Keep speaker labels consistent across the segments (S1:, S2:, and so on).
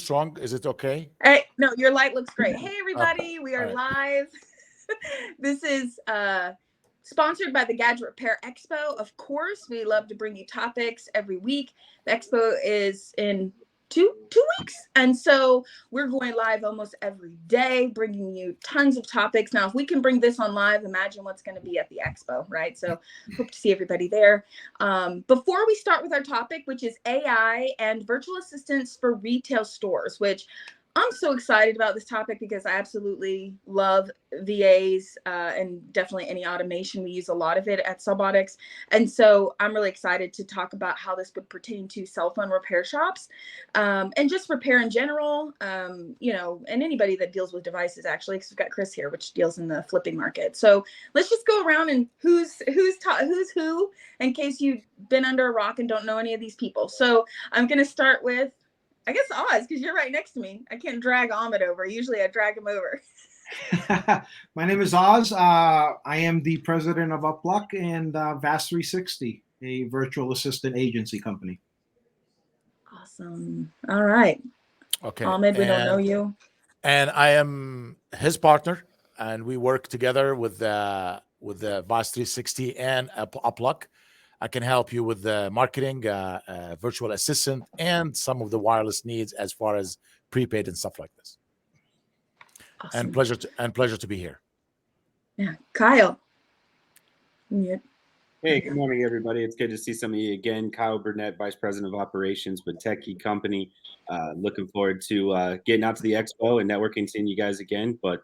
S1: strong? Is it okay?
S2: Hey, no, your light looks great. Hey,
S1: Okay.
S2: everybody, we
S1: All
S2: are
S1: right.
S2: live. This is sponsored by the Gadget Repair Expo. Of course, we love to bring you topics every week. The expo is in two weeks, and so we're going live almost every day, bringing you tons of topics. Now, if we can bring this on live, imagine what's going to be at the expo, right? So hope to see everybody there. Before we start with our topic, which is AI and virtual assistants for retail stores, which I'm so excited about this topic because I absolutely love VAs and definitely any automation. We use a lot of it at Soldering. And so I'm really excited to talk about how this would pertain to cell phone repair shops and just repair in general, you know, and anybody that deals with devices, actually, because we've got Chris here, which deals in the flipping market. So let's just go around and who's who, in case you've been under a rock and don't know any of these people. So I'm going to start with, I guess, Oz, because you're right next to me. I can't drag Ahmed over. Usually I drag him over.
S3: My name is Oz. I am the president of Upluck and VAS 360, a virtual assistant agency company.
S2: Awesome. All right.
S1: Okay.
S2: Ahmed, we don't know you.
S1: And I am his partner, and we work together with the VAS 360 and Upluck. I can help you with the marketing, virtual assistant, and some of the wireless needs as far as prepaid and stuff like this.
S2: Awesome.
S1: And pleasure to be here.
S2: Yeah, Kyle. Yeah.
S4: Hey, good morning, everybody. It's good to see some of you again. Kyle Burnett, Vice President of Operations with Techie Company. Looking forward to getting out to the expo and networking, seeing you guys again. But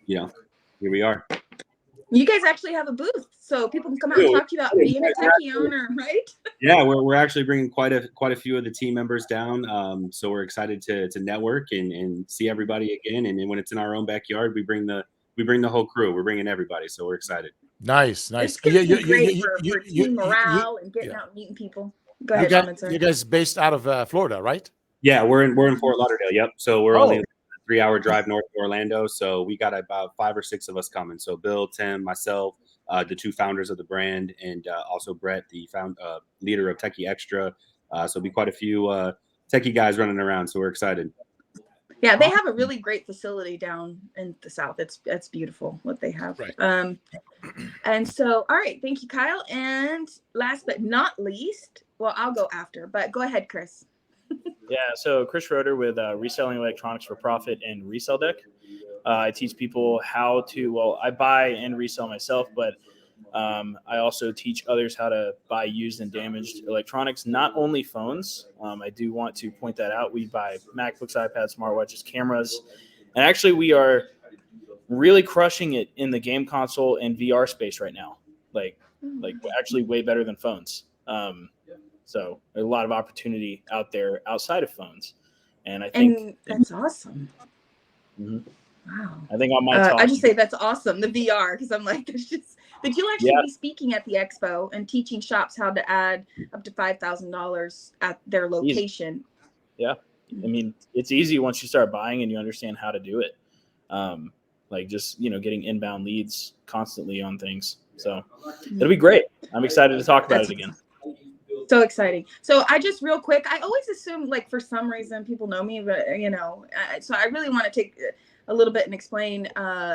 S4: you know, here we are.
S2: You guys actually have a booth, so people can come out and talk to you about being a techie owner, right?
S4: Yeah, we're actually bringing quite a few of the team members down. So we're excited to network and see everybody again. And then when it's in our own backyard, we bring the whole crew. We're bringing everybody, so we're excited.
S1: Nice.
S2: It's gonna be great for team morale and getting out and meeting people. Go ahead, Ahmed, sorry.
S1: You guys based out of Florida, right?
S4: Yeah, we're in Fort Lauderdale. Yep. So we're only a 3-hour drive north of Orlando. So we got about 5 or 6 of us coming. So Bill, Tim, myself, the 2 founders of the brand, and also Brett, the leader of Techie Extra. So it'll be quite a few techie guys running around. So we're excited.
S2: Yeah, they have a really great facility down in the South. It's beautiful what they have.
S1: Right.
S2: And so, all right, thank you, Kyle. And last but not least, well, I'll go after, but go ahead, Chris.
S5: Yeah, so Chris Schroeder with Reselling Electronics for Profit and Resell Deck. I teach people how to, well, I buy and resell myself, but I also teach others how to buy used and damaged electronics, not only phones. I do want to point that out. We buy MacBooks, iPads, smartwatches, cameras, and actually we are really crushing it in the game console and VR space right now. Like actually way better than phones. So there's a lot of opportunity out there outside of phones. And I think
S2: that's awesome.
S5: Mm-hmm.
S2: Wow.
S5: I think on my talk,
S2: I just say that's awesome, the VR, because I'm like, it's just that you'll actually be speaking at the expo and teaching shops how to add up to $5,000 at their location.
S5: Yeah. I mean, it's easy once you start buying and you understand how to do it. Like just, getting inbound leads constantly on things. So it'll be great. I'm excited to talk about it again.
S2: So exciting. So I just real quick, I always assume like for some reason people know me, but so I really want to take a little bit and explain.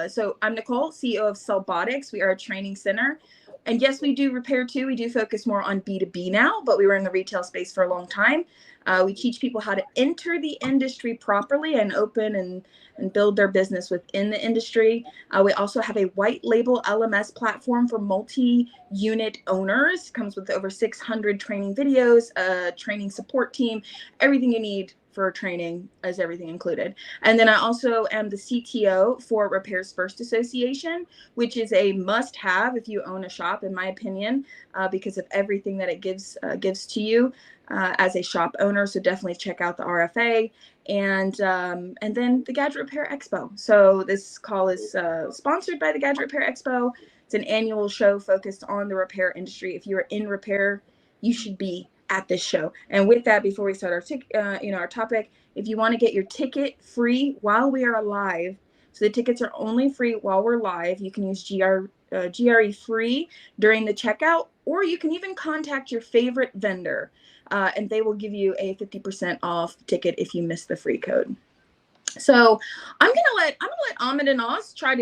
S2: So I'm Nicole, CEO of Soldering. We are a training center. And yes, we do repair too. We do focus more on B2B now, but we were in the retail space for a long time. We teach people how to enter the industry properly and open and build their business within the industry. We also have a white label LMS platform for multi-unit owners. Comes with over 600 training videos, a training support team, everything you need for training is everything included. And then I also am the CTO for Repairs First Association, which is a must-have if you own a shop, in my opinion, because of everything that it gives to you as a shop owner. So definitely check out the RFA and then the Gadget Repair Expo. So this call is sponsored by the Gadget Repair Expo. It's an annual show focused on the repair industry. If you're in repair, you should be at this show. And with that, before we start our topic, if you want to get your ticket free while we are live, so the tickets are only free while we're live. You can use GRE free during the checkout, or you can even contact your favorite vendor. and they will give you a 50% off ticket if you miss the free code. So I'm gonna let Ahmed and Oz start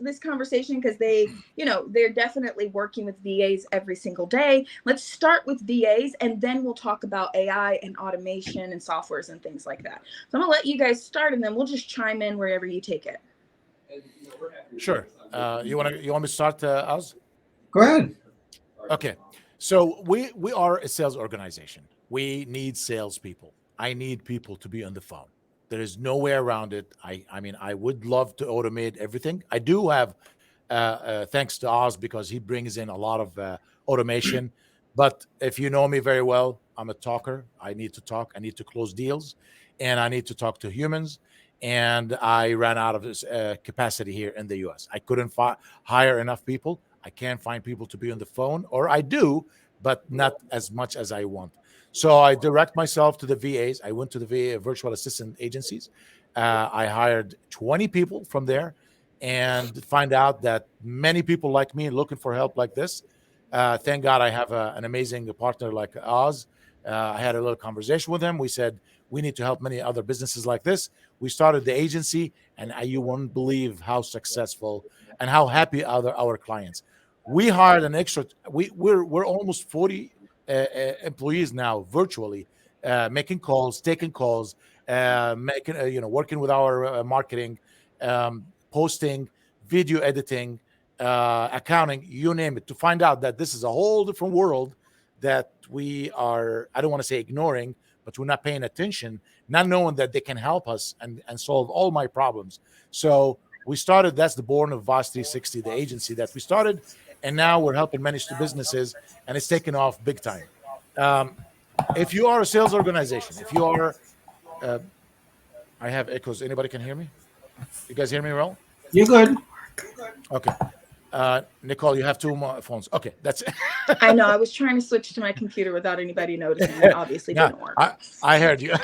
S2: this conversation, because they're definitely working with VAs every single day. Let's start with VAs, and then we'll talk about AI and automation and softwares and things like that. So I'm gonna let you guys start, and then we'll just chime in wherever you take it.
S1: Sure. You want me to start, Oz?
S3: Go ahead.
S1: Okay. So we are a sales organization. We need salespeople. I need people to be on the phone. There is no way around it. I mean, I would love to automate everything. I do have, thanks to Oz, because he brings in a lot of automation. But if you know me very well, I'm a talker. I need to talk. I need to close deals, and I need to talk to humans. And I ran out of this capacity here in the U.S. I couldn't hire enough people. I can't find people to be on the phone, or I do, but not as much as I want. So I direct myself to the VAs. I went to the VA virtual assistant agencies. I hired 20 people from there, and find out that many people like me looking for help like this. Thank God I have an amazing partner like Oz. I had a little conversation with him. We said, we need to help many other businesses like this. We started the agency, and you won't believe how successful and how happy our clients. We hired an extra. We're almost 40 employees now, virtually, making calls, taking calls, working with our marketing, posting, video editing, accounting, you name it, to find out that this is a whole different world that we are, I don't want to say ignoring, but we're not paying attention, not knowing that they can help us and solve all my problems. So we started, that's the born of VAS 360, the agency that we started, and now we're helping manage the businesses, and it's taken off big time. If you are a sales organization, if you are, I have echoes. Anybody can hear me? You guys hear me well?
S3: You're good.
S1: Okay. Nicole, you have two more phones. Okay, that's it.
S2: I know. I was trying to switch to my computer without anybody noticing. It obviously didn't work.
S1: I heard you.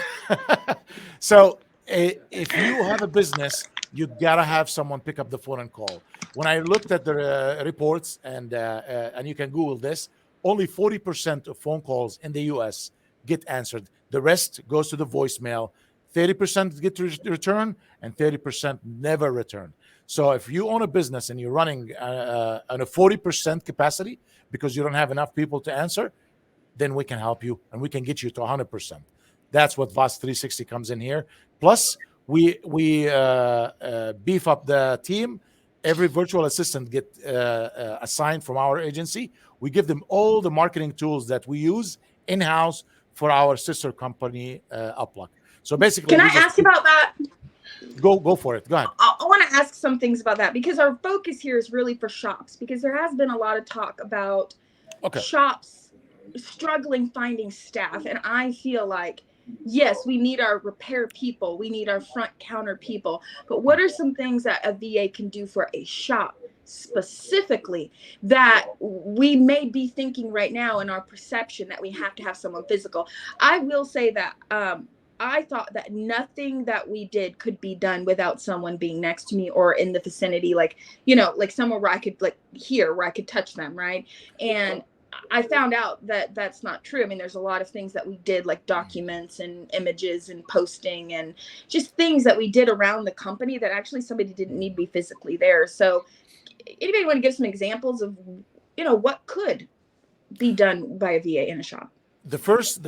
S1: So if you have a business, you gotta have someone pick up the phone and call. When I looked at the reports, and you can Google this, only 40% of phone calls in the U.S. get answered. The rest goes to the voicemail. 30% get return, and 30% never return. So if you own a business and you're running on a 40% capacity because you don't have enough people to answer, then we can help you, and we can get you to 100%. That's what VAS 360 comes in here. Plus, we beef up the team. Every virtual assistant get assigned from our agency. We give them all the marketing tools that we use in-house for our sister company, Upluck. So basically,
S2: can I ask about that?
S1: Go for it. Go ahead.
S2: I want to ask some things about that, because our focus here is really for shops, because there has been a lot of talk about shops struggling finding staff. And I feel like, yes, we need our repair people. We need our front counter people. But what are some things that a VA can do for a shop specifically that we may be thinking right now in our perception that we have to have someone physical? I will say that I thought that nothing that we did could be done without someone being next to me or in the vicinity, like somewhere where I could where I could touch them, right? And I found out that that's not true. I mean, there's a lot of things that we did, like documents and images and posting and just things that we did around the company that actually somebody didn't need to be physically there. So anybody want to give some examples of, what could be done by a VA in a shop?
S1: The first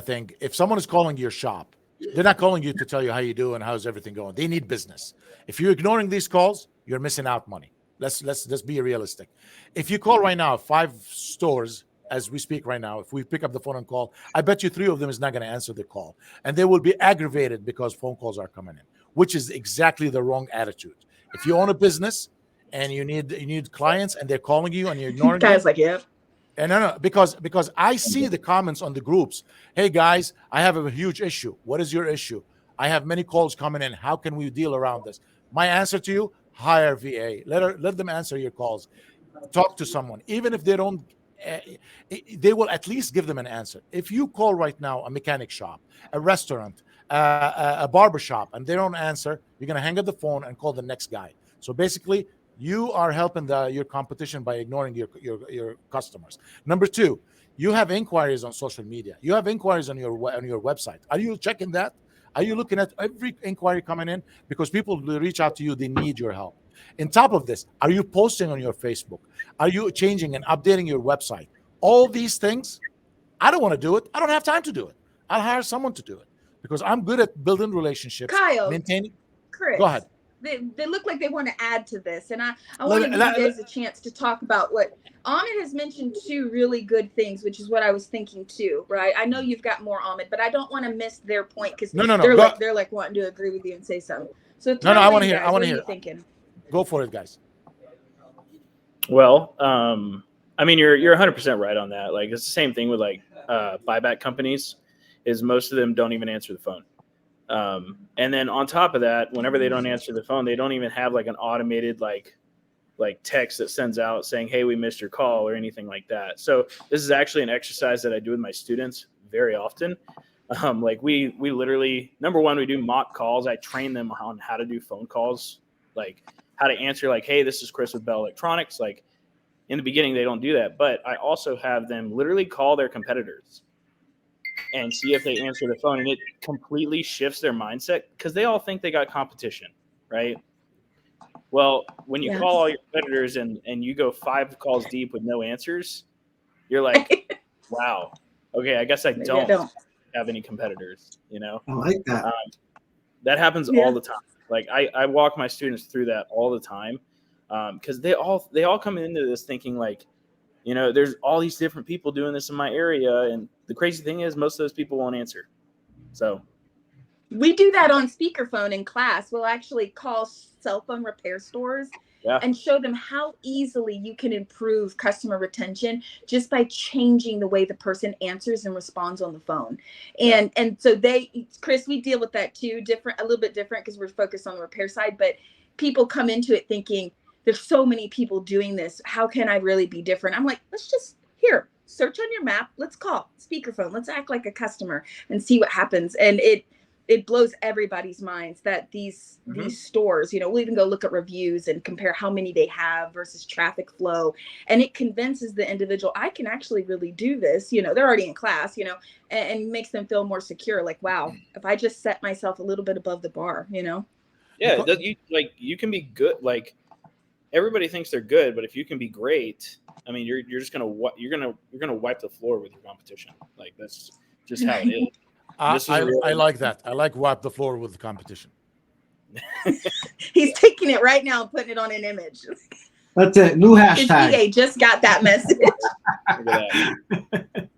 S1: thing, if someone is calling your shop, they're not calling you to tell you how you do and how's everything going. They need business. If you're ignoring these calls, you're missing out money. Let's be realistic. If you call right now 5 stores as we speak right now, if we pick up the phone and call, I bet you 3 of them is not going to answer the call, and they will be aggravated because phone calls are coming in, which is exactly the wrong attitude. If you own a business and you need clients and they're calling you and you're ignoring
S2: guys,
S1: them,
S2: yeah.
S1: And no, because I see the comments on the groups. Hey guys, I have a huge issue. What is your issue? I have many calls coming in. How can we deal around this? My answer to you: hire VA. Let them answer your calls. Talk to someone, even if they don't. They will at least give them an answer. If you call right now a mechanic shop, a restaurant, a barber shop, and they don't answer, you're gonna hang up the phone and call the next guy. So basically, you are helping your competition by ignoring your customers. Number 2, You have inquiries on social media. You have inquiries on your website. Are you checking that? Are you looking at every inquiry coming in? Because people will reach out to you. They need your help. On top of this, are you posting on your Facebook? Are you changing and updating your website? All these things, I don't want to do it. I don't have time to do it. I'll hire someone to do it because I'm good at building relationships,
S2: Kyle,
S1: maintaining.
S2: Chris,
S1: Go ahead.
S2: They look like they want to add to this, and I
S1: Let-
S2: want to give
S1: let-
S2: you guys a chance to talk about what Ahmed has mentioned. Two really good things, which is what I was thinking too, right? I know you've got more, Ahmed, but I don't want to miss their point because
S1: No.
S2: they're like wanting to agree with you and say something. So
S1: No, I want to hear.
S2: guys,
S1: I want
S2: what
S1: to
S2: are
S1: hear.
S2: you thinking?
S1: Go for it, guys.
S5: Well, I mean, you're 100% right on that. Like, it's the same thing with like buyback companies. Is most of them don't even answer the phone. And then on top of that, whenever they don't answer the phone, they don't even have like an automated like text that sends out saying, "Hey, we missed your call" or anything like that. So this is actually an exercise that I do with my students very often. Like we literally, number one, we do mock calls. I train them on how to do phone calls, like how to answer like, "Hey, this is Chris with Bell Electronics." Like in the beginning, they don't do that, but I also have them literally call their competitors and see if they answer the phone, and it completely shifts their mindset because they all think they got competition, right? Well, when you call all your competitors and you go 5 calls deep with no answers, you're like, wow, okay, I guess I don't have any competitors, you know?
S3: I like that.
S5: That happens all the time. Like I walk my students through that all the time because they all come into this thinking like, you know, there's all these different people doing this in my area. And the crazy thing is most of those people won't answer. So
S2: we do that on speakerphone in class. We'll actually call cell phone repair stores and show them how easily you can improve customer retention just by changing the way the person answers and responds on the phone. And so Chris, we deal with that too, a little bit different because we're focused on the repair side, but people come into it thinking, there's so many people doing this. How can I really be different? I'm like, let's just search on your map. Let's call speakerphone. Let's act like a customer and see what happens. And it blows everybody's minds that these stores, you know, we'll even go look at reviews and compare how many they have versus traffic flow. And it convinces the individual, I can actually really do this. You know, they're already in class, you know, and makes them feel more secure. Like, wow, if I just set myself a little bit above the bar, you know?
S5: Yeah. You can be good. Like, everybody thinks they're good, but if you can be great, I mean, you're just gonna wipe the floor with your competition. Like that's just how it is.
S1: I like that. I like wipe the floor with the competition.
S2: He's taking it right now and putting it on an image.
S3: That's it. New hashtag.
S2: His VA just got that message.
S5: Look at that.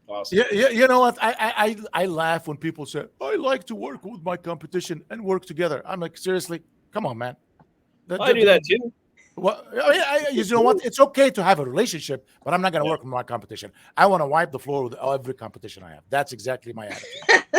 S5: Awesome.
S1: Yeah, you know what? I laugh when people say, I like to work with my competition and work together. I'm like, seriously? Come on, man.
S5: I do that too.
S1: Well, you know what? It's okay to have a relationship, but I'm not going to work with my competition. I want to wipe the floor with every competition I have. That's exactly my attitude.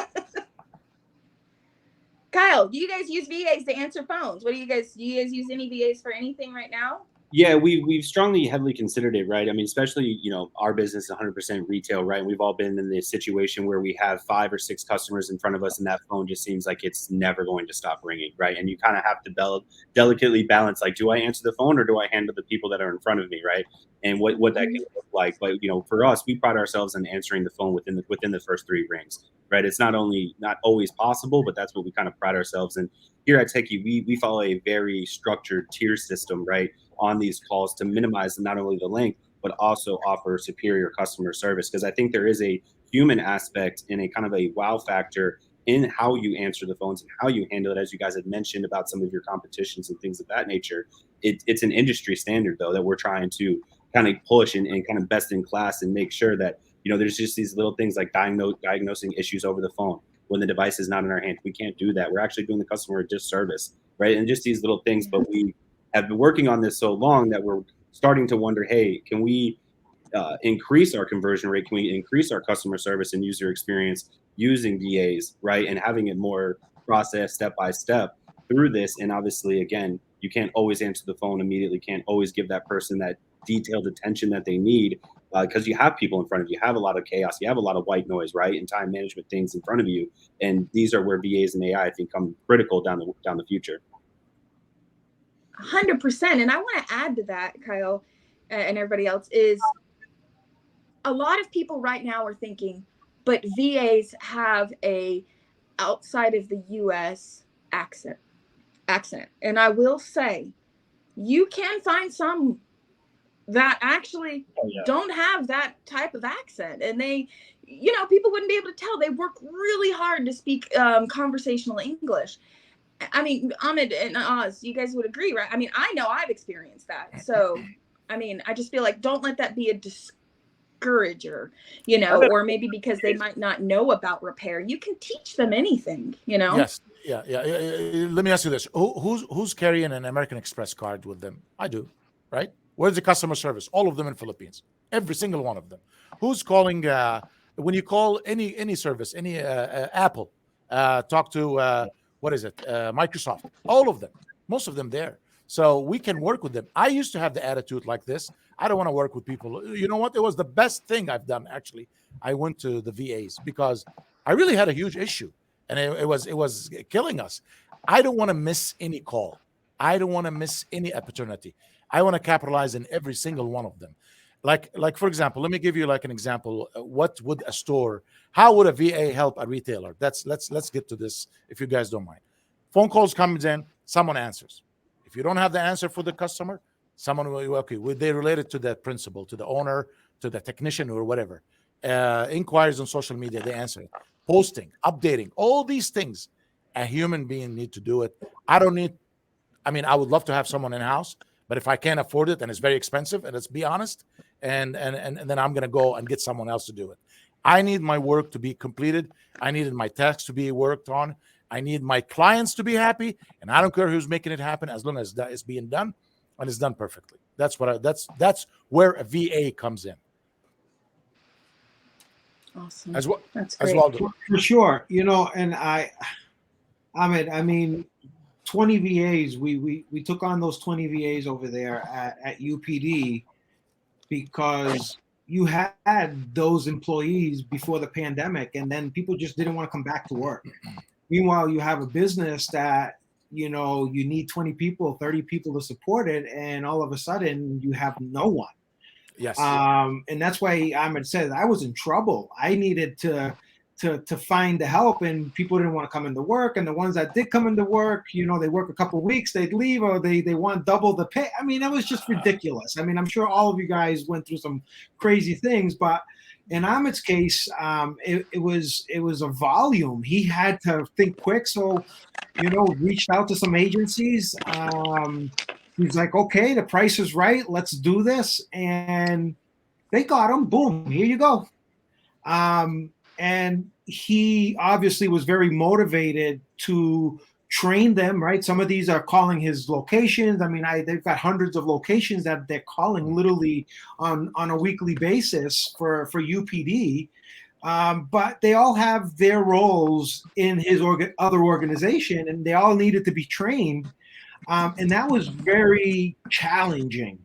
S2: Kyle, do you guys use VAs to answer phones? Do you guys use any VAs for anything right now?
S4: Yeah, we've strongly, heavily considered it, right? I mean, especially, you know, our business is 100% retail, right? And we've all been in this situation where we have 5 or 6 customers in front of us and that phone just seems like it's never going to stop ringing, right? And you kind of have to delicately balance, like, do I answer the phone or do I handle the people that are in front of me, right? And what that can look like. But, you know, for us, we pride ourselves in answering the phone within the first 3 rings, right? It's not always possible, but that's what we kind of pride ourselves in. Here at Techie, we follow a very structured tier system, right, on these calls to minimize not only the length, but also offer superior customer service. Because I think there is a human aspect and a kind of a wow factor in how you answer the phones and how you handle it. As you guys had mentioned about some of your competitions and things of that nature, it's an industry standard, though, that we're trying to kind of push and kind of best in class and make sure that, you know, there's just these little things like diagnosing issues over the phone when the device is not in our hand. We can't do that. We're actually doing the customer a disservice, right? And just these little things, but we have been working on this so long that we're starting to wonder, hey, can we increase our conversion rate? Can we increase our customer service and user experience using VAs, right? And having it more processed step by step through this. And obviously, again, you can't always answer the phone immediately, can't always give that person that detailed attention that they need because you have people in front of you, have a lot of chaos, you have a lot of white noise, right? And time management things in front of you. And these are where VAs and AI, I think, come critical down the future.
S2: 100%. And I want to add to that, Kyle, and everybody else, is a lot of people right now are thinking, but VAs have a outside of the US accent. And I will say, you can find some that actually don't have that type of accent, and they, people wouldn't be able to tell. They work really hard to speak conversational English. I mean, Ahmed and Oz, you guys would agree, right? I mean, I know I've experienced that. So, I mean, I just feel like don't let that be a discourager, or maybe because they might not know about repair. You can teach them anything,
S1: Yes. Yeah. Let me ask you this: who's carrying an American Express card with them? I do, right? Where's the customer service? All of them in Philippines. Every single one of them. Who's calling? When you call any service, any Apple, talk to what is it? Microsoft. All of them. Most of them there. So we can work with them. I used to have the attitude like this. I don't want to work with people. You know what? It was the best thing I've done, actually. I went to the VAs because I really had a huge issue, and it was killing us. I don't want to miss any call. I don't want to miss any opportunity. I want to capitalize in every single one of them. Like for example, let me give you like an example. What would a store? How would a VA help a retailer? Let's get to this if you guys don't mind. Phone calls comes in, someone answers. If you don't have the answer for the customer, someone will, okay, would they related to that principal, to the owner, to the technician, or whatever? Inquiries on social media, they answer it. Posting, updating, all these things, a human being need to do it. I mean, I would love to have someone in house, but if I can't afford it and it's very expensive, and let's be honest, and then I'm gonna go and get someone else to do it. I need my work to be completed. I needed my tasks to be worked on. I need my clients to be happy, and I don't care who's making it happen as long as that is being done and it's done perfectly. That's where a VA comes in.
S2: Awesome.
S1: As well,
S2: That's
S1: as
S2: great.
S1: well.
S3: For sure. And I mean, 20 VAs. We took on those 20 VAs over there at UPD because you had those employees before the pandemic, and then people just didn't want to come back to work. Meanwhile, you have a business that, you need 20 people, 30 people to support it, and all of a sudden you have no one.
S1: Yes.
S3: And that's why Ahmed said I was in trouble. I needed to find the help, and people didn't want to come into work. And the ones that did come into work, they work a couple of weeks, they'd leave, or they want double the pay. I mean, that was just ridiculous. I mean, I'm sure all of you guys went through some crazy things, but in Ahmed's case, it was a volume. He had to think quick, so reached out to some agencies. He's like, okay, the price is right. Let's do this. And they got him. Boom, here you go. And he obviously was very motivated to train them, right? Some of these are calling his locations. I mean, they've got hundreds of locations that they're calling literally on a weekly basis for UPD. But they all have their roles in his other organization, and they all needed to be trained. And that was very challenging.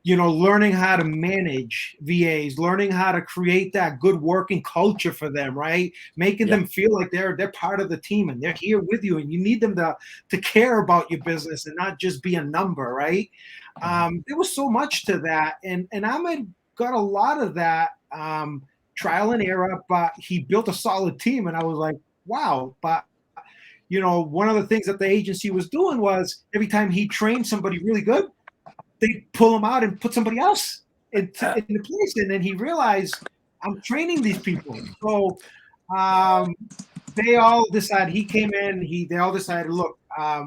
S3: Learning how to manage VAs, learning how to create that good working culture for them, right? Making them feel like they're part of the team and they're here with you, and you need them to care about your business and not just be a number, right? There was so much to that, and Ahmed got a lot of that trial and error, but he built a solid team, and I was like, wow. But one of the things that the agency was doing was every time he trained somebody really good, they pull him out and put somebody else into place. And then he realized, I'm training these people. So they all decided, he came in, they all decided, look,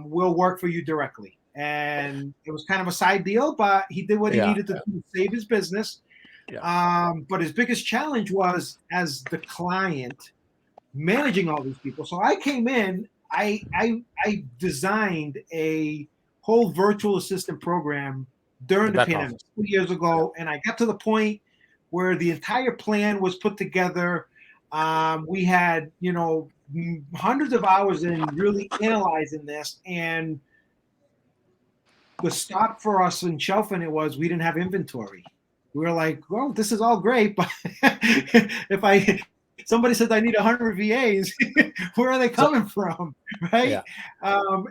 S3: we'll work for you directly. And it was kind of a side deal, but he did what he needed to do to save his business. But his biggest challenge was as the client managing all these people. So I came in, I designed a whole virtual assistant program during the pandemic 2 years ago, and I got to the point where the entire plan was put together. We had, hundreds of hours in really analyzing this, and the stop for us in shelving it was we didn't have inventory. We were like, well, this is all great, but if somebody says I need 100 VAs. Where are they coming from, right?
S1: Yeah.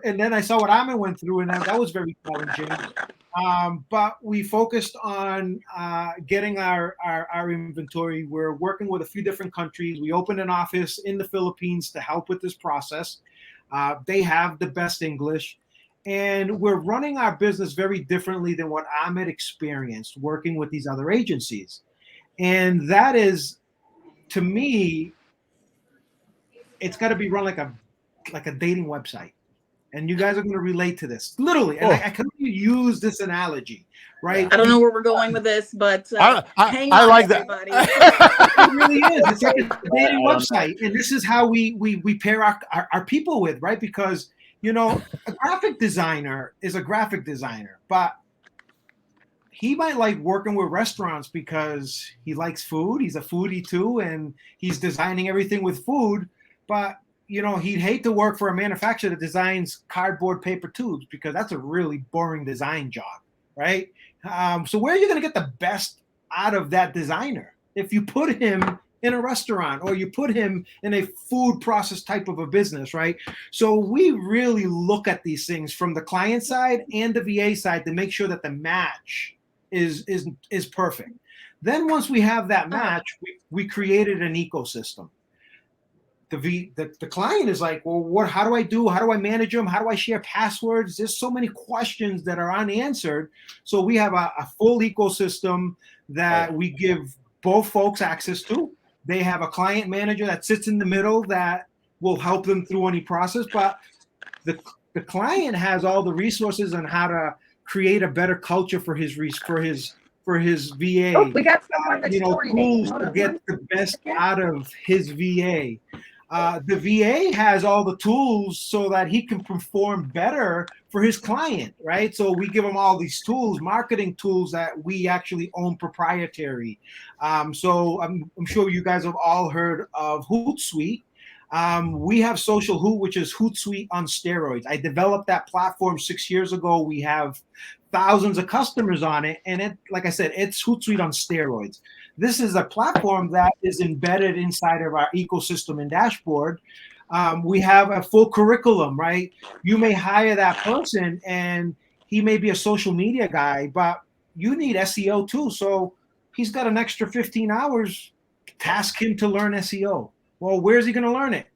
S3: And then I saw what Ahmed went through, and that was very challenging. But we focused on getting our inventory. We're working with a few different countries. We opened an office in the Philippines to help with this process. They have the best English. And we're running our business very differently than what Ahmed experienced working with these other agencies. And that is, to me, it's got to be run like a dating website. And you guys are going to relate to this, literally. And I can only use this analogy, right?
S2: I don't know where we're going with this, but hang
S1: I
S2: on,
S1: like
S2: everybody.
S3: It really is. It's like a dating website, and this is how we pair our people with, right? Because a graphic designer is a graphic designer, but he might like working with restaurants because he likes food. He's a foodie too, and he's designing everything with food. But he'd hate to work for a manufacturer that designs cardboard paper tubes because that's a really boring design job, right? So where are you going to get the best out of that designer? If you put him in a restaurant or you put him in a food process type of a business, right? So we really look at these things from the client side and the VA side to make sure that the match is perfect. Then once we have that match, we created an ecosystem. The client is like, well, how do I do? How do I manage them? How do I share passwords? There's so many questions that are unanswered. So we have a full ecosystem that we give both folks access to. They have a client manager that sits in the middle that will help them through any process. But the client has all the resources on how to create a better culture for his VA.
S2: Oh, we got someone that's
S3: tools to get the best out of his VA. The VA has all the tools so that he can perform better for his client, right? So we give him all these tools, marketing tools that we actually own proprietary. So I'm sure you guys have all heard of Hootsuite. We have Social Hoot, which is Hootsuite on steroids. I developed that platform 6 years ago. We have thousands of customers on it. And like I said, it's Hootsuite on steroids. This is a platform that is embedded inside of our ecosystem and dashboard. We have a full curriculum, right? You may hire that person and he may be a social media guy, but you need SEO too. So he's got an extra 15 hours. Task him to learn SEO. Well, where's he going to learn it?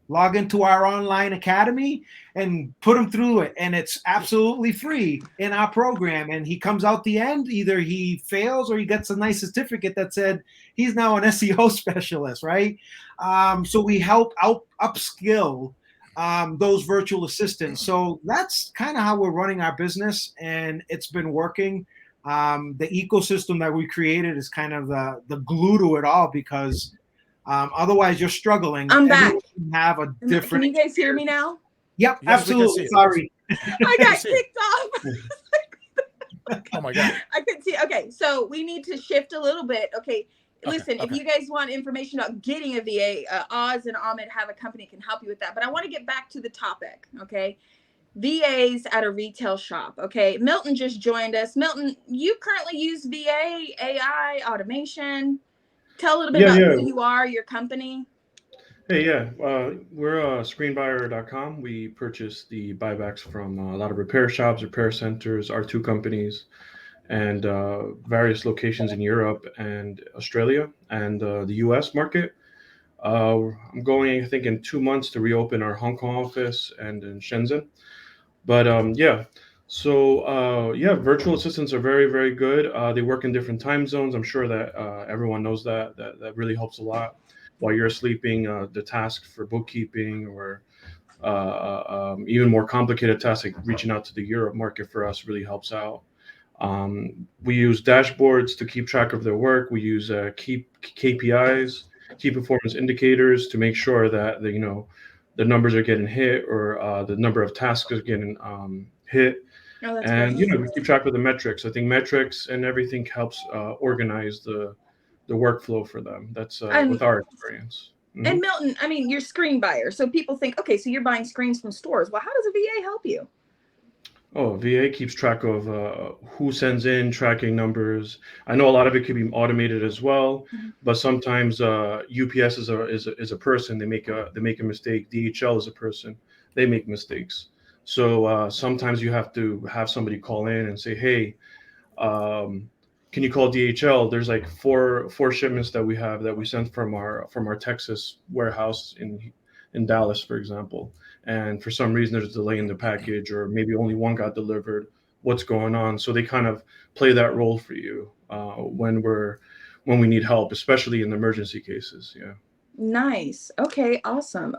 S3: Log into our online academy and put him through it. And it's absolutely free in our program. And he comes out the end, either he fails or he gets a nice certificate that said he's now an SEO specialist, right? So we help upskill those virtual assistants. So that's kind of how we're running our business. And it's been working. The ecosystem that we created is kind of the glue to it all because otherwise you're struggling.
S2: I'm back.
S3: Have a different.
S2: Can you guys hear me now?
S3: Yep,
S1: yes,
S3: absolutely. Sorry.
S2: I got kicked off.
S1: Oh my God.
S2: I could see. Okay, so we need to shift a little bit. Okay, listen, if you guys want information about getting a VA, Oz and Ahmed have a company that can help you with that. But I want to get back to the topic, okay? VAs at a retail shop, okay? Milton just joined us. Milton, you currently use VA, AI, automation. Tell a little bit about who you are, your company.
S6: Hey, yeah. We're screenbuyer.com. We purchase the buybacks from a lot of repair shops, repair centers, R2 companies, and various locations in Europe and Australia and the US market. I'm going, I think, in 2 months to reopen our Hong Kong office and in Shenzhen. But virtual assistants are very, very good. They work in different time zones. I'm sure that everyone knows that really helps a lot. While you're sleeping, the task for bookkeeping or even more complicated tasks like reaching out to the Europe market for us really helps out. We use dashboards to keep track of their work. We use KPIs, key performance indicators, to make sure that the numbers are getting hit or the number of tasks are getting hit.
S2: Oh,
S6: and we keep track of the metrics. I think metrics and everything helps organize the workflow for them. That's with our experience. Mm-hmm.
S2: And Milton, I mean, you're screen buyer. So people think, okay, so you're buying screens from stores. Well, how does a VA help you?
S6: Oh, VA keeps track of who sends in, tracking numbers. I know a lot of it could be automated as well,
S2: Mhm.
S6: but sometimes UPS is a person. They make a mistake. DHL is a person. They make mistakes. So sometimes you have to have somebody call in and say, "Hey, um, can you call DHL? There's like four shipments that we have that we sent from our Texas warehouse in Dallas, for example, and for some reason there's a delay in the package, or maybe only one got delivered. What's going on?" So they kind of play that role for you when we need help, especially in emergency cases. Yeah.
S2: Nice. Okay, awesome.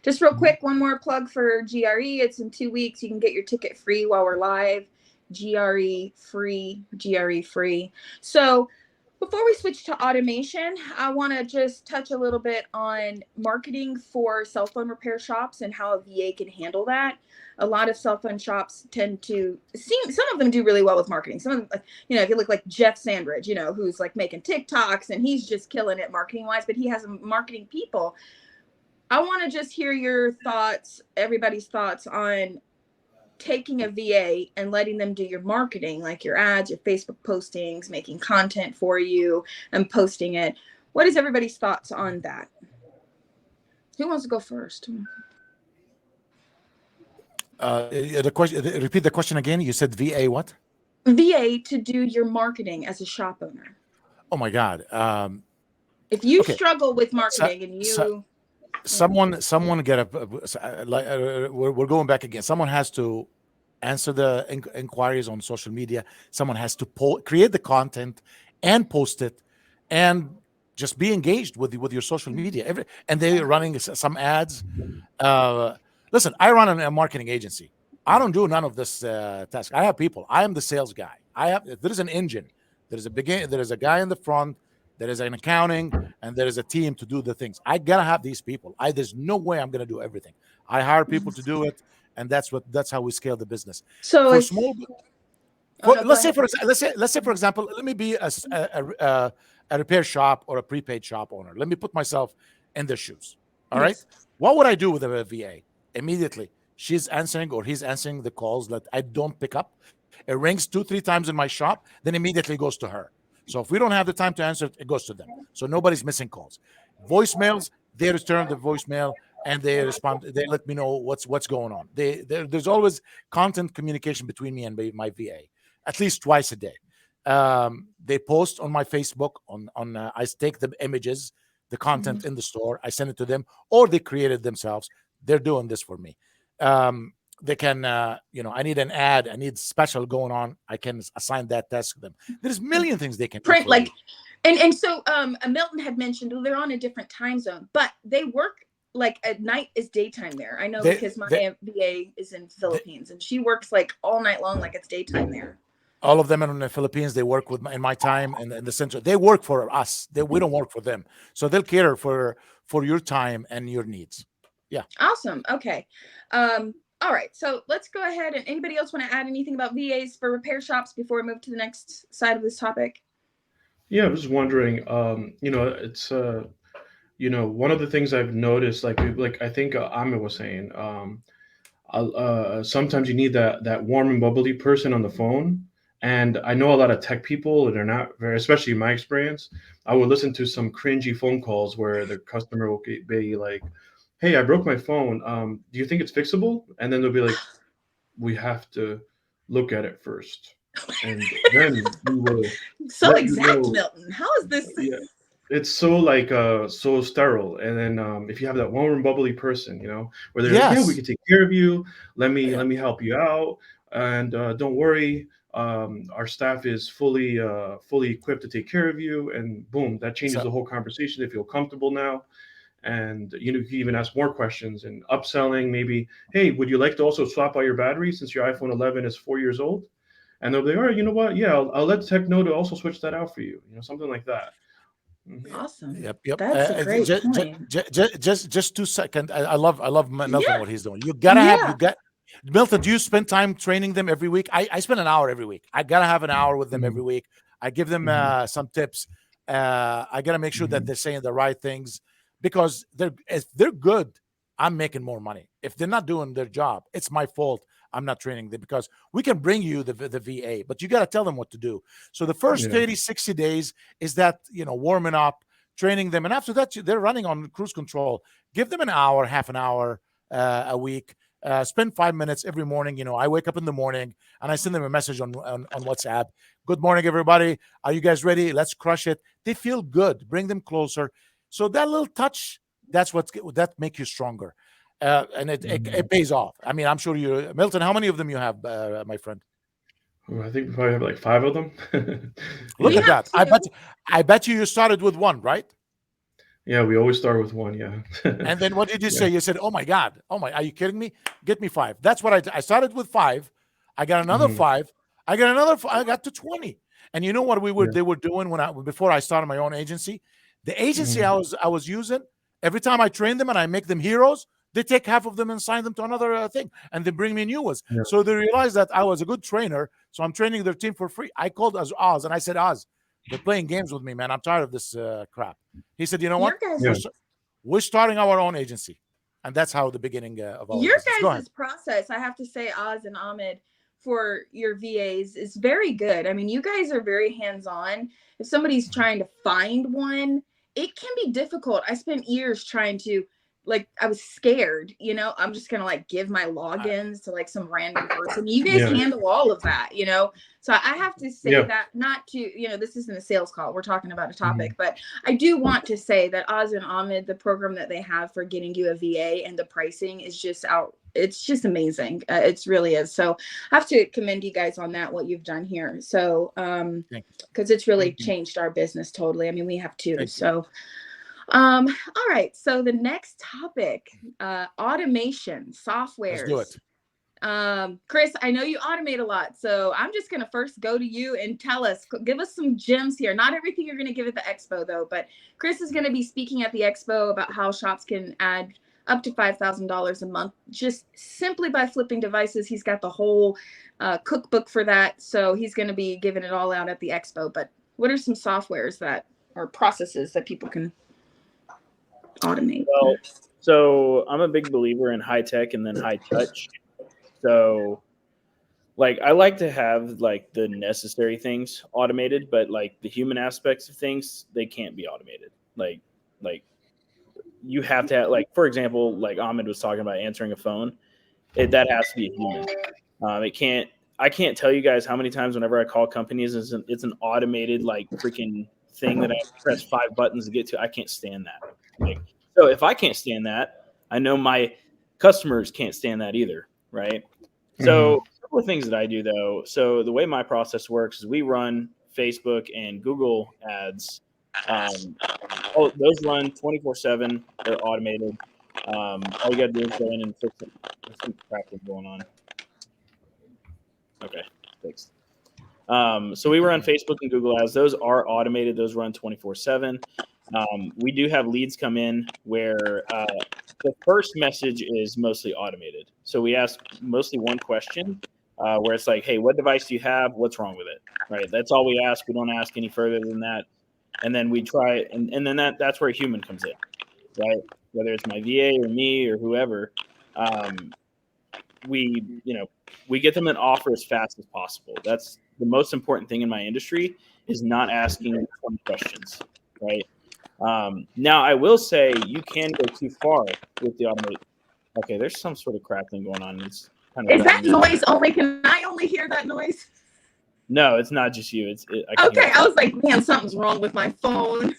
S2: Just real quick, one more plug for GRE. It's in 2 weeks. You can get your ticket free while we're live. GRE free, GRE free. So before we switch to automation, I want to just touch a little bit on marketing for cell phone repair shops and how a VA can handle that. A lot of cell phone shops tend to seem, some of them do really well with marketing. Some of them, you know, if you look like Jeff Sandridge, you know, who's like making TikToks and he's just killing it marketing wise, but he has marketing people. I want to just hear your thoughts, everybody's thoughts on taking a VA and letting them do your marketing, like your ads, your Facebook postings, making content for you and posting it. What is everybody's thoughts on that? Who wants to go first?
S1: The question. Repeat the question again. You said VA what?
S2: VA to do your marketing as a shop owner.
S1: Oh my God.
S2: If you
S1: Okay.
S2: struggle with marketing and you
S1: Someone get a like we're going back again. Someone has to answer the inquiries on social media. Someone has to create the content and post it, and just be engaged with your social media. And they're running some ads. Listen, I run a marketing agency. I don't do none of this task. I have people. I am the sales guy. There is an engine. There is a guy in the front. There is an accounting, and there is a team to do the things. I gotta have these people. There's no way I'm gonna do everything. I hire people to do it, and that's how we scale the business.
S2: so
S1: For
S2: if,
S1: small,
S2: oh, no,
S1: let's
S2: go
S1: say
S2: ahead.
S1: let's say for example, let me be a repair shop or a prepaid shop owner. Let me put myself in their shoes. All right.
S2: Yes.
S1: What would I do with a VA? Immediately, she's answering or he's answering the calls that I don't pick up. It rings 2-3 times in my shop, then immediately goes to her. So if we don't have the time to answer, it goes to them. So nobody's missing calls. Voicemails, they return the voicemail and they respond. They let me know what's going on. There's always content communication between me and my VA, at least twice a day. They post on my Facebook. I take the images, the content in the store. I send it to them, or they create it themselves. They're doing this for me. They can, I need an ad, I need special going on. I can assign that task to them. There's a million things they can
S2: print
S1: do
S2: like, and so Milton had mentioned they're on a different time zone, but they work like at night is daytime there. I know because my VA is in Philippines and she works like all night long, like it's daytime there.
S1: All of them in the Philippines, they work in my time and in the center. They work for us. We don't work for them. So they'll cater for your time and your needs. Yeah.
S2: Awesome. Okay. All right. So let's go ahead. And anybody else want to add anything about VAs for repair shops before we move to the next side of this topic?
S6: Yeah, I was wondering. It's one of the things I've noticed, like I think Ahmed was saying, sometimes you need that warm and bubbly person on the phone. And I know a lot of tech people that are not very, especially in my experience, I would listen to some cringy phone calls where the customer will be like, "Hey, I broke my phone. Do you think it's fixable?" And then they'll be like, "We have to look at it first, and then we will."
S2: So exact, Milton. How is this?
S6: Yeah, it's so so sterile. And then if you have that warm and bubbly person, where they're like, "Yeah, we can take care of you. Let me help you out, and don't worry. Our staff is fully equipped to take care of you." And boom, that changes the whole conversation. They feel comfortable now. And you can even ask more questions and upselling. Maybe, "Hey, would you like to also swap out your battery since your iPhone 11 is 4 years old?" And they'll be, "All right, you know what? Yeah, I'll let the tech know to also switch that out for you." Something like that.
S2: Awesome.
S1: Yep.
S2: That's a great point.
S1: Just 2 seconds. I love Milton, what he's doing. You gotta Milton, do you spend time training them every week? I spend an hour every week. I gotta have an hour with them every week. I give them some tips. I gotta make sure that they're saying the right things, because if they're good, I'm making more money. If they're not doing their job, it's my fault. I'm not training them, because we can bring you the VA, but you got to tell them what to do. So the first 30, 60 days is that, warming up, training them. And after that, they're running on cruise control. Give them an hour, half an hour a week. Spend 5 minutes every morning. I wake up in the morning and I send them a message on WhatsApp. Good morning, everybody. Are you guys ready? Let's crush it. They feel good. Bring them closer. So that little touch, that make you stronger. And it pays off. I mean, I'm sure Milton, how many of them you have, my friend?
S6: I think we probably have like 5 of them.
S1: Look at that. I bet you started with one, right?
S6: Yeah, we always start with one. Yeah.
S1: And then what did you say? You said, "Oh my God, are you kidding me? Get me 5." That's what I started with 5. I got another 5. I got another 5. I got to 20. And you know what they were doing before I started my own agency? The agency I was using, every time I train them and I make them heroes, they take half of them and sign them to another thing, and they bring me new ones. Yeah. So they realized that I was a good trainer, so I'm training their team for free. I called Oz and I said, "Oz, they're playing games with me, man. I'm tired of this crap." He said, "You know what? We're starting our own agency." And that's how the beginning of our
S2: your guys' process, I have to say, Oz and Ahmed, for your VAs is very good. I mean, you guys are very hands-on. If somebody's trying to find one, it can be difficult. I spent years trying to, I was scared, I'm just going to give my logins to some random person. You guys handle all of that, So I have to say that, not to, this isn't a sales call. We're talking about a topic, but I do want to say that Oz and Ahmed, the program that they have for getting you a VA and the pricing is just it's just amazing. It really is. So I have to commend you guys on that, what you've done here. So, because it's really changed our business totally. I mean, we have 2. So, all right. So the next topic, automation, softwares.
S1: Let's do it.
S2: Chris, I know you automate a lot, so I'm just going to first go to you and give us some gems here. Not everything you're going to give at the expo though, but Chris is going to be speaking at the expo about how shops can add up to $5,000 a month just simply by flipping devices. He's got the whole cookbook for that, so he's going to be giving it all out at the expo. But what are some softwares that or processes that people can automate?
S5: Well, so I'm a big believer in high tech and then high touch. So I like to have the necessary things automated, but the human aspects of things, they can't be automated. You have to have, for example, Ahmed was talking about answering a phone, that has to be a human. I can't tell you guys how many times whenever I call companies, it's an automated freaking thing that I press 5 buttons to get to. I can't stand that. So if I can't stand that, I know my customers can't stand that either, right? So a couple of things that I do though. So the way my process works is we run Facebook and Google ads. Those run 24/7. They're automated. All you got to do is go in and fix it. There's some cracking going on. Okay, fixed. So we run Facebook and Google ads. Those are automated. Those run 24/7. We do have leads come in where the first message is mostly automated. So we ask mostly one question where it's hey, what device do you have? What's wrong with it? Right. That's all we ask. We don't ask any further than that. And then we try, and then that's where a human comes in, right? Whether it's my VA or me or whoever, we get them an offer as fast as possible. That's the most important thing in my industry, is not asking 20 questions, right? Now I will say you can go too far with the automated. Okay, there's some sort of crackling going on. It's kind of
S2: is that noise only? Can I only hear that noise?
S5: No, it's not just you.
S2: Okay. I was like, man, something's wrong with my phone.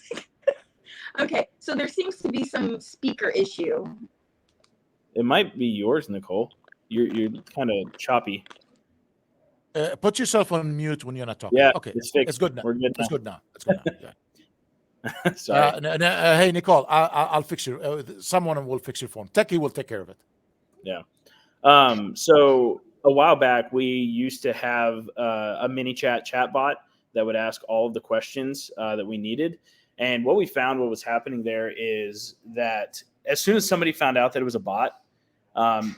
S2: Okay, so there seems to be some speaker issue.
S5: It might be yours, Nicole. You're kind of choppy.
S1: Put yourself on mute when you're not talking.
S5: Yeah,
S1: okay,
S5: it's fixed.
S1: It's good now.
S5: We're good now.
S1: It's good now. It's good now. Yeah.
S5: Sorry.
S1: Hey, Nicole, I'll fix your. Someone will fix your phone. Techie will take care of it.
S5: Yeah. So a while back, we used to have a mini chat bot that would ask all of the questions that we needed. And what we found, what was happening there, is that as soon as somebody found out that it was a bot,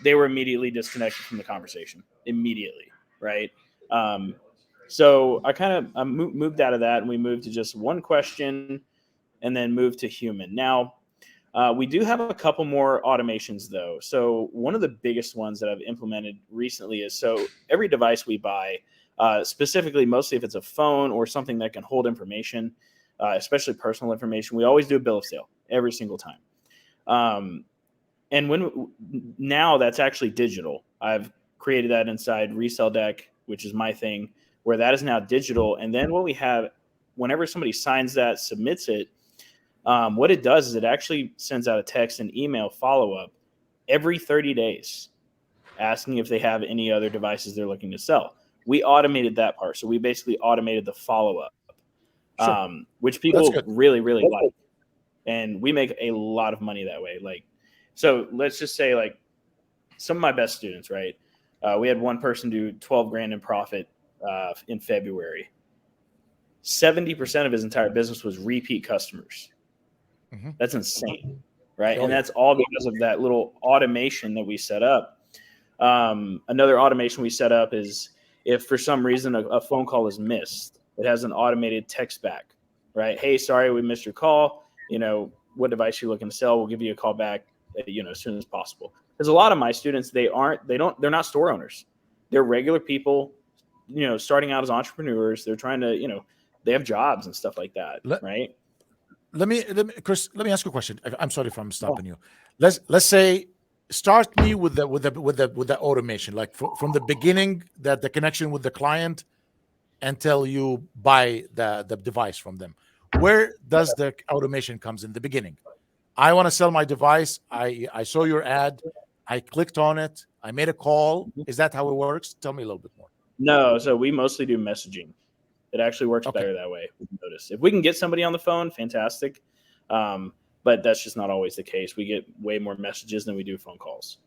S5: they were immediately disconnected from the conversation. Immediately, right? So I moved out of that, and we moved to just one question, and then moved to human. Now, We do have a couple more automations though. So one of the biggest ones that I've implemented recently is, so every device we buy, specifically, mostly if it's a phone or something that can hold information, especially personal information, we always do a bill of sale every single time. And now that's actually digital. I've created that inside Resell Deck, which is my thing, where that is now digital. And then what we have, whenever somebody signs that, submits it, what it does is it actually sends out a text and email follow-up every 30 days asking if they have any other devices they're looking to sell. We automated that part. So we basically automated the follow-up, which people really, really like. And we make a lot of money that way. Like, so let's just say, like, some of my best students, right? We had one person do 12 grand in profit in February. 70% of his entire business was repeat customers. Mm-hmm. That's insane, right? And that's all because of that little automation that we set up. Another automation we set up is, if for some reason a phone call is missed, it has an automated text back, right? Hey, sorry, we missed your call. You know, what device you're looking to sell, we'll give you a call back, as soon as possible. Because a lot of my students, they're not store owners. They're regular people, starting out as entrepreneurs. They're trying to, they have jobs and stuff like that, right?
S1: Let me, Chris, let me ask you a question. I'm sorry if I'm stopping you. Let's say, start me with the automation, like from the beginning, that the connection with the client until you buy the device from them. Where does the automation comes in the beginning? I want to sell my device. I saw your ad. I clicked on it. I made a call. Is that how it works? Tell me a little bit more.
S5: No, so we mostly do messaging. It actually works better that way. We notice if we can get somebody on the phone, fantastic. But that's just not always the case. We get way more messages than we do phone calls.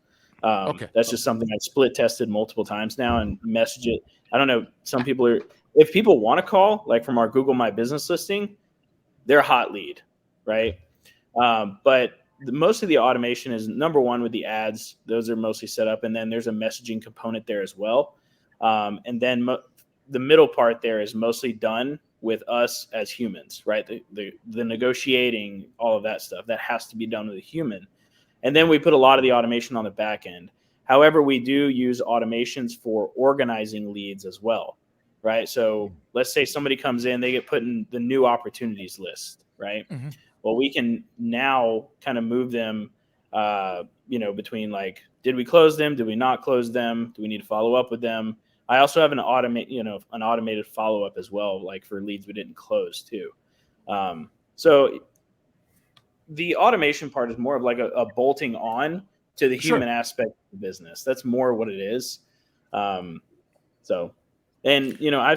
S5: That's just something I split tested multiple times now and message it. I don't know. Some people if people want to call, like from our Google My Business listing, they're a hot lead, right? But most of the automation is, number one, with the ads. Those are mostly set up. And then there's a messaging component there as well. And then the middle part there is mostly done with us as humans, right? The negotiating, all of that stuff, that has to be done with a human. And then we put a lot of the automation on the back end. However, we do use automations for organizing leads as well, right? So let's say somebody comes in, they get put in the new opportunities list, right? Mm-hmm. Well, we can now kind of move them, between, like, did we close them? Did we not close them? Do we need to follow up with them? I also have an automated follow-up as well, like for leads we didn't close too. So the automation part is more of like a bolting on to the human aspect of the business. That's more what it is. I've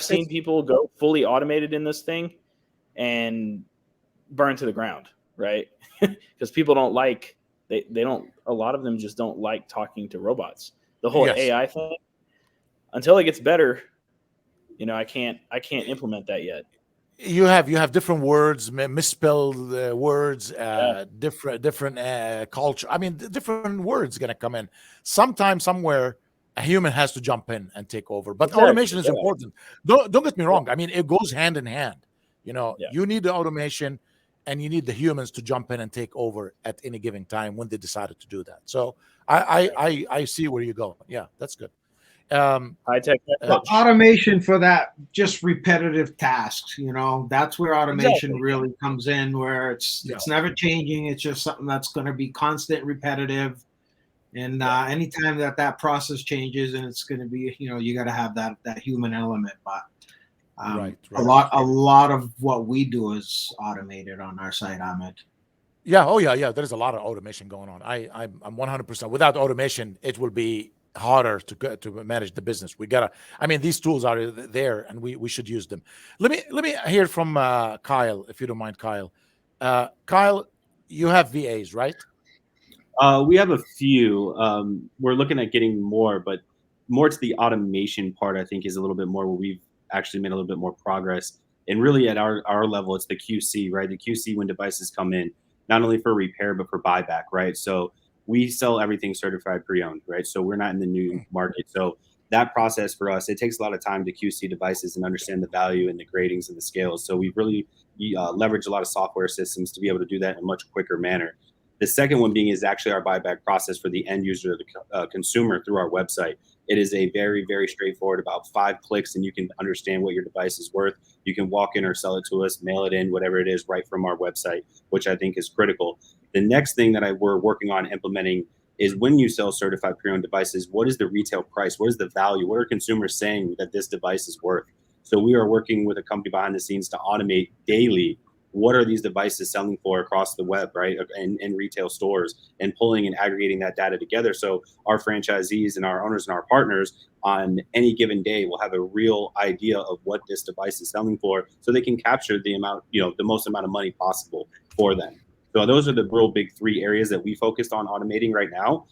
S5: seen people go fully automated in this thing and burn to the ground, right? Because people don't like, a lot of them just don't like talking to robots. The whole AI thing, until it gets better, I can't implement that yet.
S1: You have different words, misspelled words, different culture. I mean, different words gonna come in. Sometime, somewhere, a human has to jump in and take over. But automation is important. Don't get me wrong. I mean, it goes hand in hand. You need the automation, and you need the humans to jump in and take over at any given time when they decided to do that. So I see where you go. Yeah, that's good.
S5: High tech
S3: automation for that just repetitive tasks, that's where automation really comes in, where it's never changing. It's just something that's going to be constant, repetitive, and anytime that process changes, and it's going to be, you got to have that human element. But a lot of what we do is automated on our site, Ahmed.
S1: Yeah. There's a lot of automation going on. I'm 100%. Without automation, it will be harder to manage the business. These tools are there, and we should use them. Let me hear from Kyle, if you don't mind, Kyle. Kyle, you have VAs, right?
S4: We have a few. We're looking at getting more, but more to the automation part, I think, is a little bit more where we've actually made a little bit more progress. And really at our level, it's the QC, right? The QC when devices come in, not only for repair, but for buyback, right? So we sell everything certified pre-owned, right? So we're not in the new market. So that process for us, it takes a lot of time to QC devices and understand the value and the gradings and the scales. So we've really leveraged a lot of software systems to be able to do that in a much quicker manner. The second one being is actually our buyback process for the end user, the consumer, through our website. It is a very, very straightforward, about 5 clicks, and you can understand what your device is worth. You can walk in or sell it to us, mail it in, whatever it is, right from our website, which I think is critical. The next thing that we're working on implementing is when you sell certified pre-owned devices, what is the retail price? What is the value? What are consumers saying that this device is worth? So we are working with a company behind the scenes to automate daily what are these devices selling for across the web, right, and in retail stores, and pulling and aggregating that data together. So our franchisees and our owners and our partners on any given day will have a real idea of what this device is selling for, so they can capture the amount, the most amount of money possible for them. So those are the real big 3 areas that we focused on automating right now.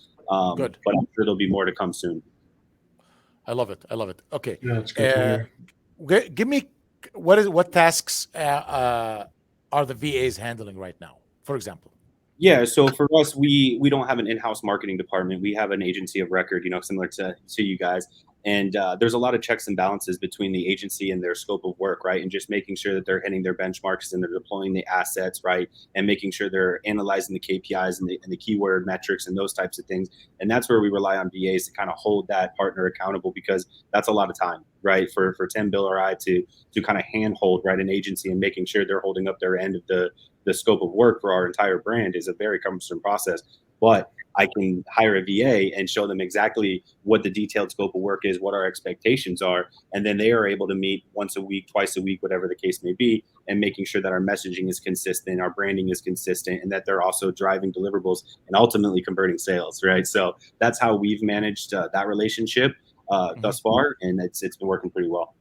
S1: Good.
S4: But I'm sure there'll be more to come soon.
S1: I love it. Okay.
S6: Yeah, it's good to hear.
S1: Give me what tasks are the VAs handling right now, for example?
S4: Yeah, so for us, we don't have an in-house marketing department. We have an agency of record, similar to you guys. And there's a lot of checks and balances between the agency and their scope of work, right? And just making sure that they're hitting their benchmarks and they're deploying the assets, right? And making sure they're analyzing the KPIs and the keyword metrics and those types of things. And that's where we rely on VAs to kind of hold that partner accountable, because that's a lot of time, right? For Tim, Bill, or I to kind of handhold, right, an agency and making sure they're holding up their end of the scope of work for our entire brand is a very cumbersome process. But I can hire a VA and show them exactly what the detailed scope of work is, what our expectations are, and then they are able to meet once a week, twice a week, whatever the case may be, and making sure that our messaging is consistent, our branding is consistent, and that they're also driving deliverables and ultimately converting sales, right? So that's how we've managed that relationship thus far, and it's been working pretty well.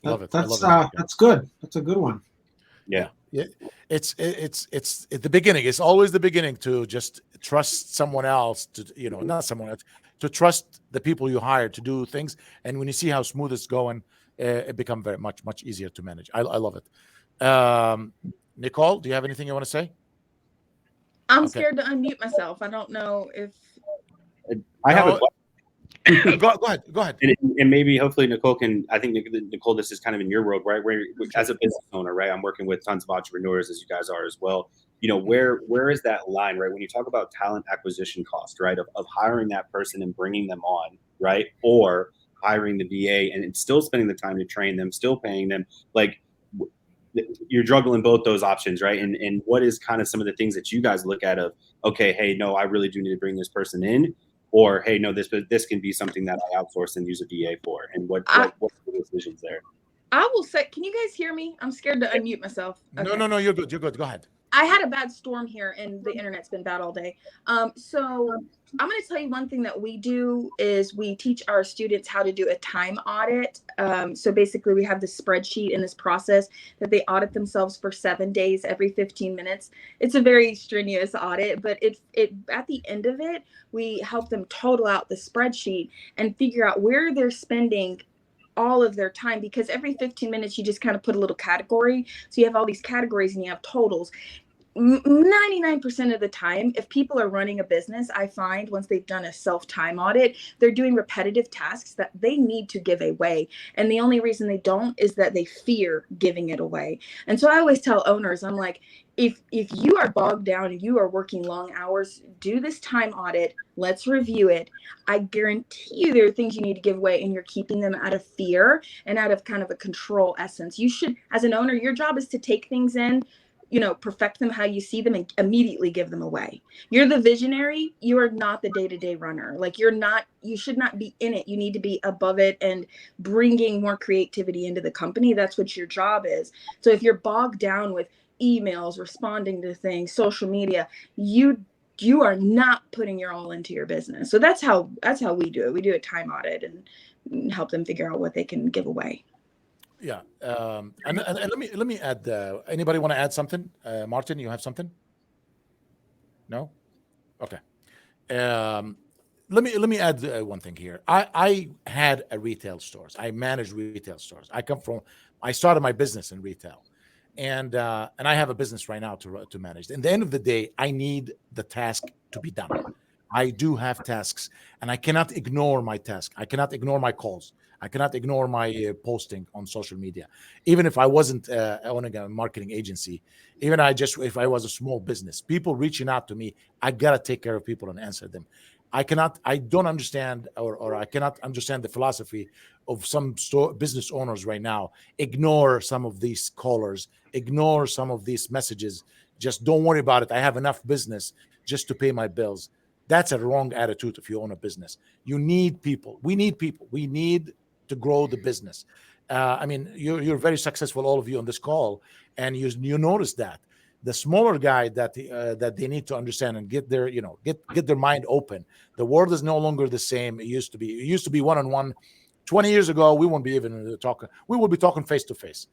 S1: Love it.
S3: That's good. That's a good one.
S4: Yeah.
S1: It's at the beginning. It's always the beginning to just trust someone else not someone else, to trust the people you hire to do things. And when you see how smooth it's going, it becomes very much easier to manage. I love it. Nicole, do you have anything you want to say?
S2: I'm scared to unmute myself. I don't know if
S4: I have a question.
S1: Go ahead.
S4: And maybe hopefully Nicole can, I think Nicole, this is kind of in your world, right? Where as a business owner, right? I'm working with tons of entrepreneurs, as you guys are as well. Where is that line, right? When you talk about talent acquisition cost, right? Of hiring that person and bringing them on, right? Or hiring the VA and still spending the time to train them, still paying them, like you're juggling both those options, right? And what is kind of some of the things that you guys look at of, okay, hey, no, I really do need to bring this person in, or hey, no, this can be something that I outsource and use a VA for, and what are the decisions there?
S2: I will say, can you guys hear me? I'm scared to unmute myself. Okay.
S1: No, you're good. Go ahead.
S2: I had a bad storm here and the internet's been bad all day. So I'm going to tell you one thing that we do is we teach our students how to do a time audit. So basically we have this spreadsheet in this process that they audit themselves for 7 days, every 15 minutes. It's a very strenuous audit, but it at the end of it, we help them total out the spreadsheet and figure out where they're spending all of their time, because every 15 minutes you just kind of put a little category. So you have all these categories and you have totals. 99% of the time, if people are running a business, I find once they've done a self-time audit, they're doing repetitive tasks that they need to give away. And the only reason they don't is that they fear giving it away. And so I always tell owners, I'm like, if you are bogged down and you are working long hours, do this time audit. Let's review it. I guarantee you there are things you need to give away and you're keeping them out of fear and out of kind of a control essence. You should, as an owner, your job is to take things in, perfect them how you see them and immediately give them away. You're the visionary. You are not the day-to-day runner. Like you should not be in it. You need to be above it and bringing more creativity into the company. That's what your job is. So if you're bogged down with emails, responding to things, social media, you are not putting your all into your business. So that's how we do it. We do a time audit and help them figure out what they can give away.
S1: Yeah. And let me add, anybody want to add something? Martin, you have something? No? Okay. Let me add one thing here. I had a retail stores. I managed retail stores. I started my business in retail. And I have a business right now to manage. At the end of the day, I need the task to be done. I do have tasks, and I cannot ignore my task. I cannot ignore my calls. I cannot ignore my posting on social media. Even if I wasn't owning a marketing agency, even if I was a small business, people reaching out to me, I gotta take care of people and answer them. I don't understand, or I cannot understand the philosophy of some business owners right now. Ignore some of these callers, ignore some of these messages. Just don't worry about it. I have enough business just to pay my bills. That's a wrong attitude if you own a business. You need people. We need people. We need to grow the business. I mean, you're very successful, all of you on this call, and you notice that the smaller guy that they need to understand and get their get their mind open. The world is no longer the same it used to be. It used to be one-on-one. 20 years ago, we won't be even talking. We will be talking face to face.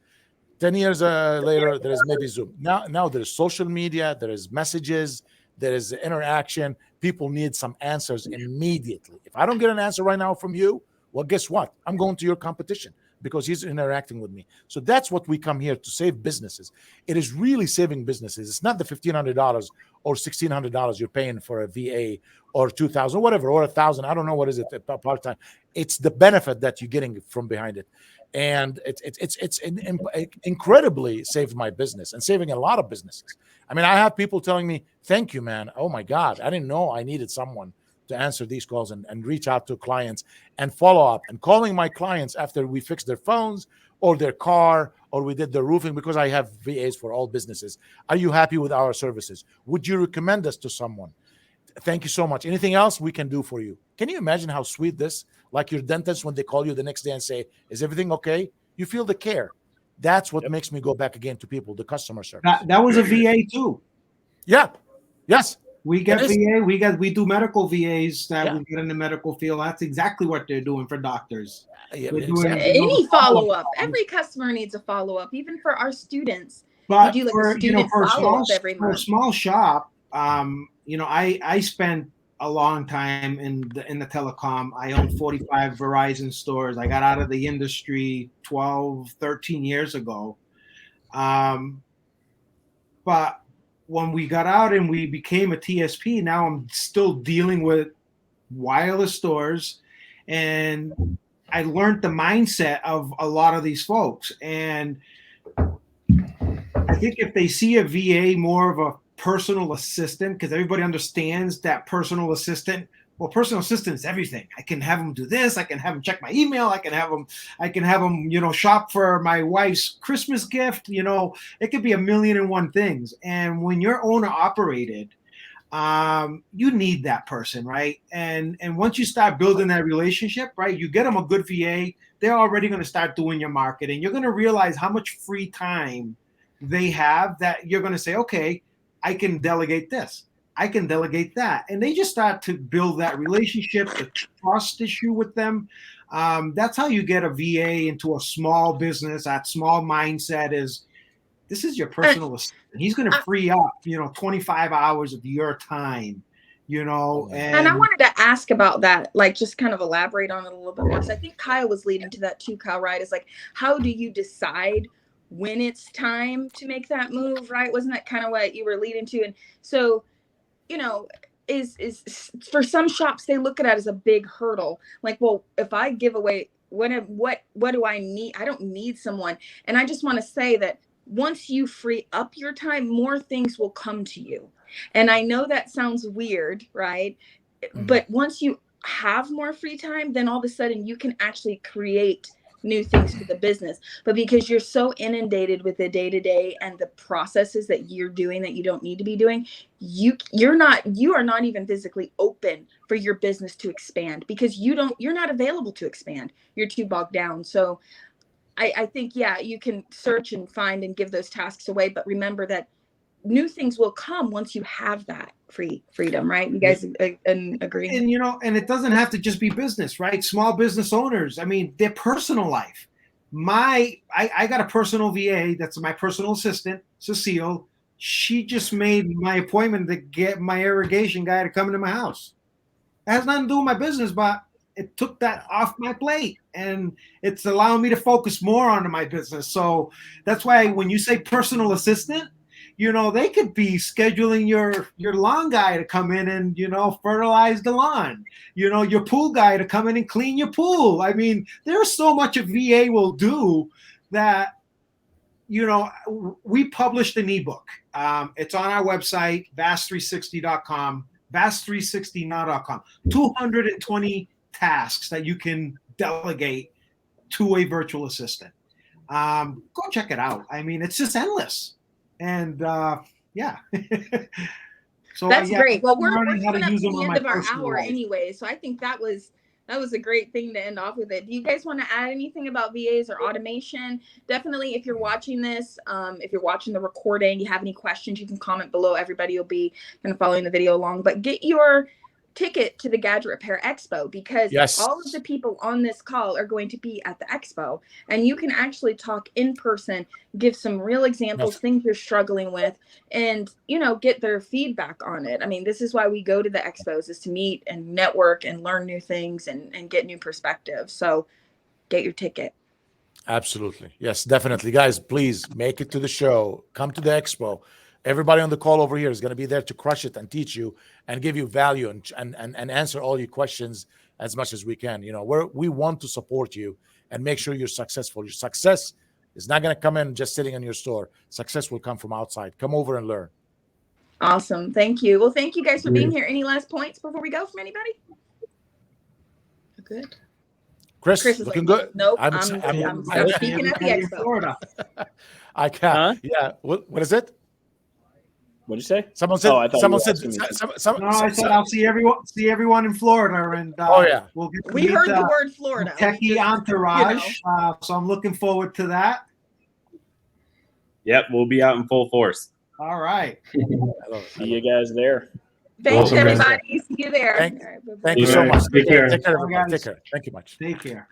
S1: 10 years later, there is maybe Zoom. Now there's social media, there is messages, there is interaction. People need some answers immediately. If I don't get an answer right now from you, well, guess what? I'm going to your competition because he's interacting with me. So that's what we come here to save businesses. It is really saving businesses. It's not the $1,500 or $1,600 you're paying for a VA or $2,000, whatever, or $1,000. I don't know what is it part-time. It's the benefit that you're getting from behind it. And it's incredibly saved my business and saving a lot of businesses. I mean, I have people telling me, thank you, man. Oh my God, I didn't know I needed someone to answer these calls and reach out to clients and follow up and calling my clients after we fixed their phones or their car or we did their roofing, because I have VAs for all businesses. Are you happy with our services? Would you recommend us to someone? Thank you so much. Anything else we can do for you? Can you imagine how sweet this, like your dentist, when they call you the next day and say, is everything okay? You feel the care. That's what makes me go back again to people, the customer service.
S3: That was a VA too.
S1: Yeah. Yes.
S3: We get VA. We do medical VAs that we get in the medical field. That's exactly what they're doing for doctors.
S1: Yeah,
S2: any follow-up. Every customer needs a follow-up, even for our students.
S3: But
S2: we do like a student follow-up every month.
S3: For a small shop, I spent a long time in the telecom. I owned 45 Verizon stores. I got out of the industry 12, 13 years ago. But when we got out and we became a TSP, now I'm still dealing with wireless stores, and I learned the mindset of a lot of these folks. And I think if they see a VA more of a personal assistant, because everybody understands that personal assistant. Well, personal assistant is everything. I can have them do this. I can have them check my email. I can have them, shop for my wife's Christmas gift. It could be a million and one things. And when you're owner operated, you need that person, right? And once you start building that relationship, right, you get them a good VA. They're already going to start doing your marketing. You're going to realize how much free time they have that you're going to say, okay, I can delegate this. I can delegate that. And they just start to build that relationship, the trust issue with them. That's how you get a VA into a small business. That small mindset is, this is your personal assistant. He's going to free up, 25 hours of your time, And
S2: I wanted to ask about that, like just kind of elaborate on it a little bit more. Because I think Kyle was leading to that too, Kyle, right? It's like, how do you decide when it's time to make that move, right? Wasn't that kind of what you were leading to? And so, is for some shops, they look at it as a big hurdle. Like, well, if I give away, what do I need? I don't need someone. And I just want to say that once you free up your time, more things will come to you. And I know that sounds weird, right? Mm-hmm. But once you have more free time, then all of a sudden you can actually create new things for the business. But because you're so inundated with the day-to-day and the processes that you're doing that you don't need to be doing, you are not even physically open for your business to expand, because you're not available to expand. You're too bogged down. So I think, you can search and find and give those tasks away, but remember that new things will come once you have that freedom, right? You guys agree? And
S3: it doesn't have to just be business, right? Small business owners, their personal life. I got a personal VA that's my personal assistant, Cecile. She just made my appointment to get my irrigation guy to come into my house. It has nothing to do with my business, but it took that off my plate, and it's allowing me to focus more on my business. So that's why when you say personal assistant, you know, they could be scheduling your lawn guy to come in and, you know, fertilize the lawn. You know, your pool guy to come in and clean your pool. I mean, there's so much a VA will do that, you know, we published an ebook. It's on our website, vast360.com, vast360now.com. 220 tasks that you can delegate to a virtual assistant. Go check it out. I mean, it's just endless. And yeah. So
S2: That's
S3: yeah,
S2: great. Well, we're
S3: learning how
S2: coming
S3: to
S2: up
S3: use
S2: to
S3: them
S2: the
S3: on
S2: end
S3: my
S2: of our
S3: personal
S2: hour
S3: life.
S2: anyway, so I think that was a great thing to end off with it. Do you guys want to add anything about VAs or automation? Definitely, if you're watching this, if you're watching the recording, you have any questions, you can comment below. Everybody will be kind of following the video along. But get your ticket to the Gadget Repair Expo, because
S1: Yes.
S2: all of the people on this call are going to be at the expo, and you can actually talk in person, give some real examples,
S1: Yes.
S2: things you're struggling with, and, you know, get their feedback on it. I mean, this is why we go to the expos, is to meet and network and learn new things and get new perspectives. So get your ticket.
S1: Absolutely. Yes, definitely. Guys, please make it to the show. Come to the expo. Everybody on the call over here is going to be there to crush it and teach you and give you value and answer all your questions as much as we can. You know, we want to support you and make sure you're successful. Your success is not going to come in just sitting in your store. Success will come from outside. Come over and learn.
S2: Awesome. Thank you. Well, thank you guys for being here. Any last points before we go from anybody? Good.
S1: Chris
S2: is
S1: looking
S2: like,
S1: good.
S2: nope.
S1: I'm
S2: I'm speaking at the
S3: in
S2: expo.
S3: Florida.
S1: I can't.
S5: Huh?
S1: Yeah. What is it?
S5: What'd you say?
S1: Someone said.
S5: Oh, I thought
S1: Someone
S5: you were
S1: said.
S5: asking me.
S3: No, I said I'll see everyone in Florida, and
S1: Oh, yeah.
S3: we'll get to
S2: We
S3: meet
S2: heard the word Florida. We
S3: techie
S2: just,
S3: entourage. So I'm looking forward to that.
S4: Yep, we'll be out in full force.
S3: All right.
S5: See you guys there.
S2: Thanks,
S6: Awesome, guys.
S2: everybody. See you there.
S1: Thank-
S2: All right, bye-bye.
S1: Thank you
S6: All
S1: so
S6: right.
S1: much.
S6: Take care.
S1: Take care,
S3: Bye,
S1: everybody.
S3: guys.
S1: Take care. Thank you much.
S3: Take care.